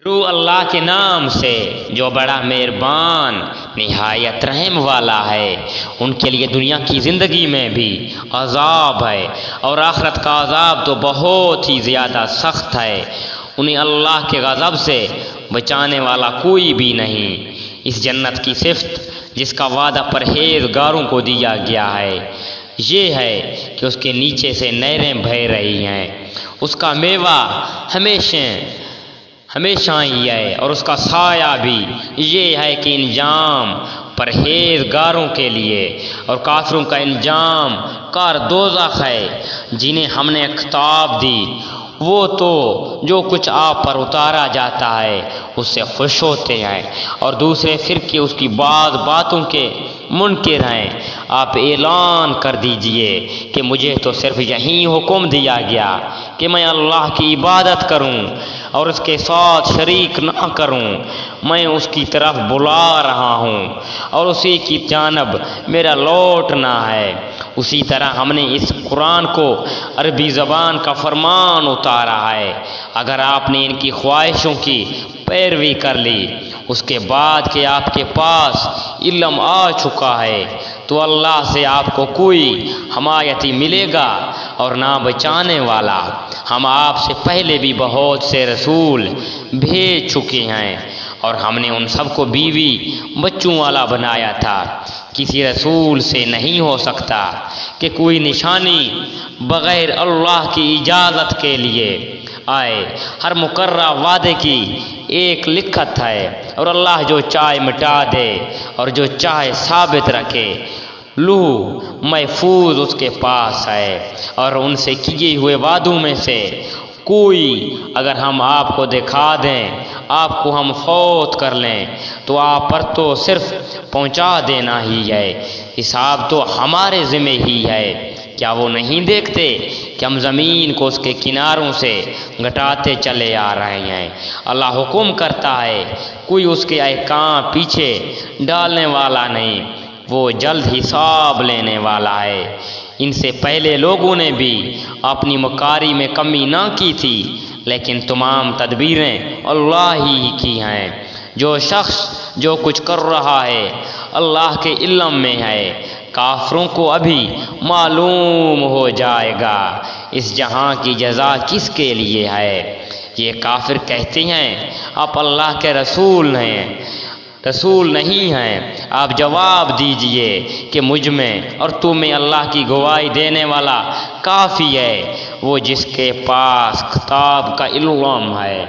شروع اللہ کے نام سے جو بڑا مہربان نہایت رحم والا ہے۔ ان کے لیے دنیا کی زندگی میں بھی عذاب ہے اور آخرت کا عذاب تو بہت ہی زیادہ سخت ہے۔ انہیں اللہ کے غضب سے بچانے والا کوئی بھی نہیں۔ اس جنت کی صفت جس کا وعدہ پرہیزگاروں کو دیا گیا ہے یہ ہے کہ اس کے نیچے سے نہریں بہہ رہی ہیں۔ اس کا میوہ ہمیشہ ہی ہے اور اس کا سایہ بھی۔ یہ ہے کہ انجام پرہیزگاروں کے لیے اور کافروں کا انجام کار دوزخ ہے۔ جنہیں ہم نے کتاب دی وہ تو جو کچھ آپ پر اتارا جاتا ہے اس سے خوش ہوتے ہیں اور دوسرے فرقے اس کی بعض باتوں کے منکر ہیں۔ آپ اعلان کر دیجئے کہ مجھے تو صرف یہی حکم دیا گیا کہ میں اللہ کی عبادت کروں اور اس کے ساتھ شریک نہ کروں۔ میں اس کی طرف بلا رہا ہوں اور اسی کی جانب میرا لوٹنا ہے۔ اسی طرح ہم نے اس قرآن کو عربی زبان کا فرمان اتارا ہے۔ اگر آپ نے ان کی خواہشوں کی پیروی کر لی اس کے بعد کہ آپ کے پاس علم آ چکا ہے تو اللہ سے آپ کو کوئی حمایتی ملے گا اور نہ بچانے والا۔ ہم آپ سے پہلے بھی بہت سے رسول بھیج چکے ہیں اور ہم نے ان سب کو بیوی بچوں والا بنایا تھا۔ کسی رسول سے نہیں ہو سکتا کہ کوئی نشانی بغیر اللہ کی اجازت کے لیے آئے۔ ہر مقررہ وعدے کی ایک لکھت ہے اور اللہ جو چاہے مٹا دے اور جو چاہے ثابت رکھے۔ لوح محفوظ اس کے پاس ہے اور ان سے کیے ہوئے وعدوں میں سے کوئی اگر ہم آپ کو دکھا دیں، آپ کو ہم فوت کر لیں تو آپ پر تو صرف پہنچا دینا ہی ہے۔ حساب تو ہمارے ذمہ ہی ہے۔ کیا وہ نہیں دیکھتے کہ ہم زمین کو اس کے کناروں سے گھٹاتے چلے آ رہے ہیں؟ اللہ حکم کرتا ہے، کوئی اس کے احکام پیچھے ڈالنے والا نہیں۔ وہ جلد حساب لینے والا ہے۔ ان سے پہلے لوگوں نے بھی اپنی مکاری میں کمی نہ کی تھی لیکن تمام تدبیریں اللہ ہی کی ہیں۔ جو شخص جو کچھ کر رہا ہے اللہ کے علم میں ہے۔ کافروں کو ابھی معلوم ہو جائے گا اس جہاں کی جزا کس کے لیے ہے۔ یہ کافر کہتے ہیں آپ اللہ کے رسول نہیں ہیں۔ آپ جواب دیجئے کہ مجھ میں اور تم میں اللہ کی گواہی دینے والا کافی ہے، وہ جس کے پاس کتاب کا علم ہے۔